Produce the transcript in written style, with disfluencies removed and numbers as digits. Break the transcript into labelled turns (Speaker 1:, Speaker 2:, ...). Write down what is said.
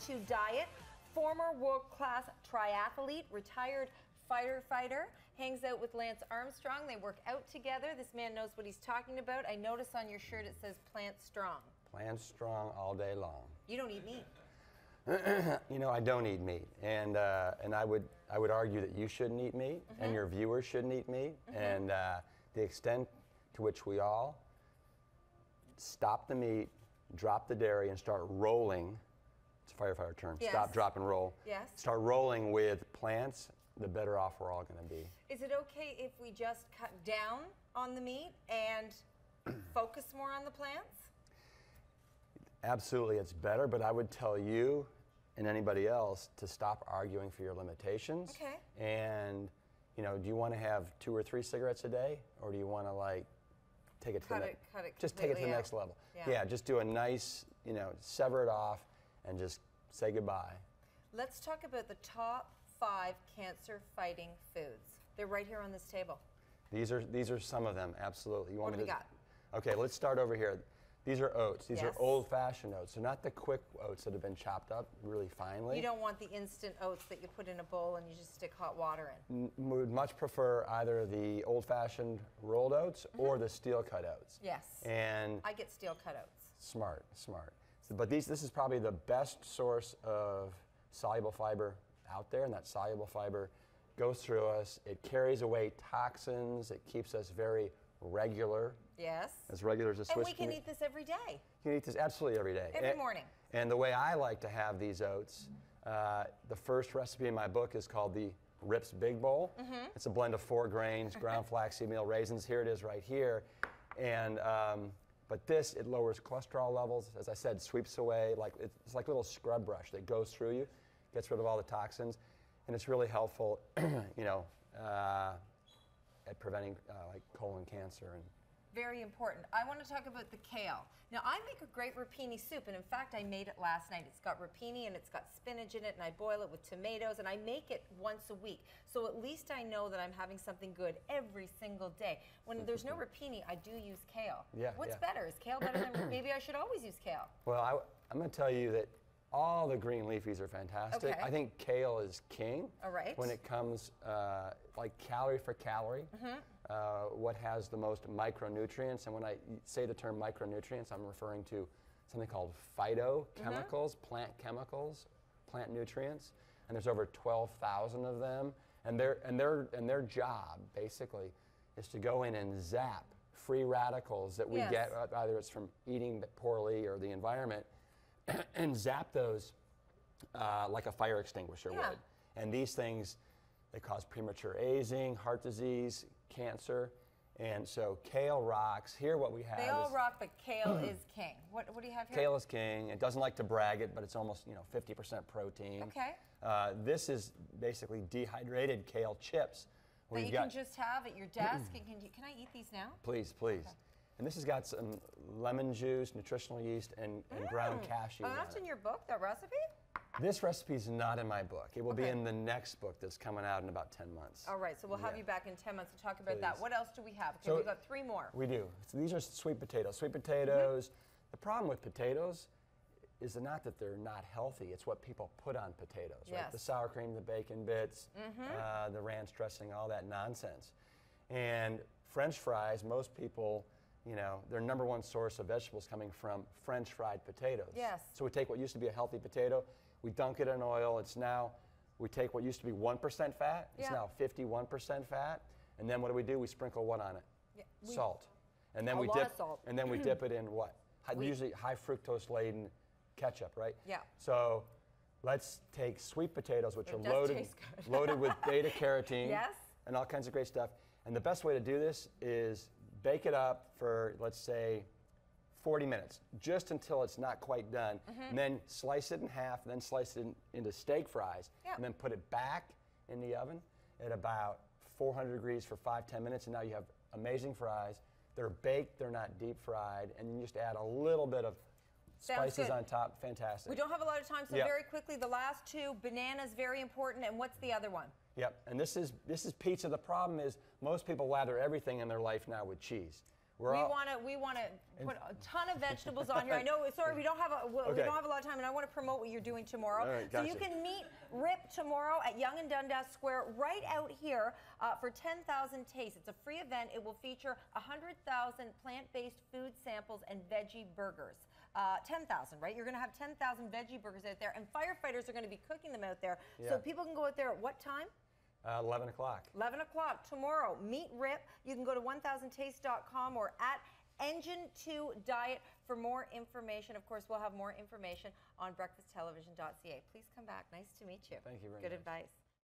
Speaker 1: to diet. Former world-class triathlete, retired firefighter, hangs out with Lance Armstrong. They work out together. This man knows what he's talking about. I notice on your shirt it says Plant Strong.
Speaker 2: Plant Strong all day long.
Speaker 1: You don't eat meat.
Speaker 2: You know, I don't eat meat, and I would argue that you shouldn't eat meat, and your viewers shouldn't eat meat, and the extent to which we all stop the meat, drop the dairy, and start rolling. It's a firefighter term.
Speaker 1: Yes.
Speaker 2: Stop, drop, and roll.
Speaker 1: Yes.
Speaker 2: Start rolling with plants, the better off we're all going to be.
Speaker 1: Is it okay if we just cut down on the meat and focus more on the plants?
Speaker 2: Absolutely, it's better, but I would tell you and anybody else to stop arguing for your limitations.
Speaker 1: Okay.
Speaker 2: And, you know, do you want to have 2 or 3 cigarettes a day, or do you want to, like, take it to the just take it to the next level? Yeah, just do a nice, you know, sever it off and just say goodbye. Let's
Speaker 1: talk about the top 5 cancer-fighting foods. They're right here on this table.
Speaker 2: These are some of them, absolutely. You want
Speaker 1: what do we got?
Speaker 2: Okay, let's start over here. These are oats. These are old-fashioned oats. So not the quick oats that have been chopped up really finely.
Speaker 1: You don't want the instant oats that you put in a bowl and you just stick hot water in.
Speaker 2: Would much prefer either the old-fashioned rolled oats or the steel-cut oats.
Speaker 1: Yes.
Speaker 2: And
Speaker 1: I get steel-cut oats.
Speaker 2: Smart. So, but this is probably the best source of soluble fiber out there, and that soluble fiber goes through us. It carries away toxins. It keeps us very regular.
Speaker 1: Yes.
Speaker 2: As regular as a Swiss.
Speaker 1: And we can eat this every day.
Speaker 2: You can eat this absolutely every day.
Speaker 1: Every morning.
Speaker 2: And the way I like to have these oats, the first recipe in my book is called the Rips Big Bowl. It's a blend of 4 grains, ground flaxseed meal, raisins. Here it is right here. And but this, it lowers cholesterol levels. As I said, sweeps away, like it's like a little scrub brush that goes through you, gets rid of all the toxins, and it's really helpful, you know, at preventing like colon cancer. And
Speaker 1: very important. I want to talk about the kale. Now, I make a great rapini soup, and in fact, I made it last night. It's got rapini and it's got spinach in it, and I boil it with tomatoes, and I make it once a week. So at least I know that I'm having something good every single day. When there's no rapini, I do use kale. What's better? Is kale better than, maybe I should always use kale?
Speaker 2: Well, I'm going to tell you that all the green leafies are fantastic.
Speaker 1: Okay.
Speaker 2: I think kale is king.
Speaker 1: All right.
Speaker 2: When it comes like calorie for calorie, what has the most micronutrients. And when I say the term micronutrients, I'm referring to something called phytochemicals, plant chemicals, plant nutrients. And there's over 12,000 of them. And their job basically is to go in and zap free radicals that we get, either it's from eating poorly or the environment, and zap those like a fire extinguisher would. And these things, they cause premature aging, heart disease, cancer. And so kale rocks. Here what we have
Speaker 1: They all rock, but kale is king. What do you have here?
Speaker 2: Kale is king. It doesn't like to brag it, but it's almost 50% protein.
Speaker 1: Okay.
Speaker 2: This is basically dehydrated kale chips.
Speaker 1: That you can just have at your desk. Can I eat these now?
Speaker 2: Please, please. Okay. And this has got some lemon juice, nutritional yeast, and ground cashew.
Speaker 1: Oh, that's in your book, that recipe?
Speaker 2: This recipe is not in my book. It will be in the next book that's coming out in about 10 months.
Speaker 1: All right, so we'll have you back in 10 months to talk about that. What else do we have? Okay, we've got 3 more.
Speaker 2: We do. So these are sweet potatoes. Sweet potatoes, the problem with potatoes is not that they're not healthy, it's what people put on potatoes, right? The sour cream, the bacon bits, the ranch dressing, all that nonsense. And French fries, most people, their number 1 source of vegetables coming from French fried potatoes.
Speaker 1: Yes.
Speaker 2: So we take what used to be a healthy potato, we dunk it in oil, we take what used to be 1% fat, it's now 51% fat, and then what do? We sprinkle what on it? Salt. And then we dip salt. And then we dip it in what? Usually high fructose laden ketchup, right?
Speaker 1: Yeah.
Speaker 2: So let's take sweet potatoes, which are loaded with beta carotene and all kinds of great stuff. And the best way to do this is bake it up for, let's say, 40 minutes, just until it's not quite done. And then slice it in half, and then slice it into steak fries, and then put it back in the oven at about 400 degrees for 5-10 minutes, and now you have amazing fries. They're baked, they're not deep fried, and you just add a little bit of spices on top. Fantastic.
Speaker 1: We don't have a lot of time, so very quickly, the last 2, bananas, very important, and what's the other one?
Speaker 2: Yep, and this is pizza. The problem is most people lather everything in their life now with cheese. We're
Speaker 1: we want to put a ton of vegetables on here. I know, sorry, we don't have a lot of time, and I want to promote what you're doing tomorrow.
Speaker 2: All right,
Speaker 1: So
Speaker 2: gotcha.
Speaker 1: you can meet Rip tomorrow at Yonge Dundas Square, right out here for 10,000 tastes. It's a free event. It will feature 100,000 plant-based food samples and veggie burgers. 10,000, right? You're going to have 10,000 veggie burgers out there, and firefighters are going to be cooking them out there.
Speaker 2: Yeah.
Speaker 1: So people can go out there at what time?
Speaker 2: 11 o'clock.
Speaker 1: 11 o'clock tomorrow. Meet Rip. You can go to 1000taste.com or at Engine2Diet for more information. Of course, we'll have more information on breakfasttelevision.ca. Please come back. Nice to meet you.
Speaker 2: Thank you very much.
Speaker 1: Good advice.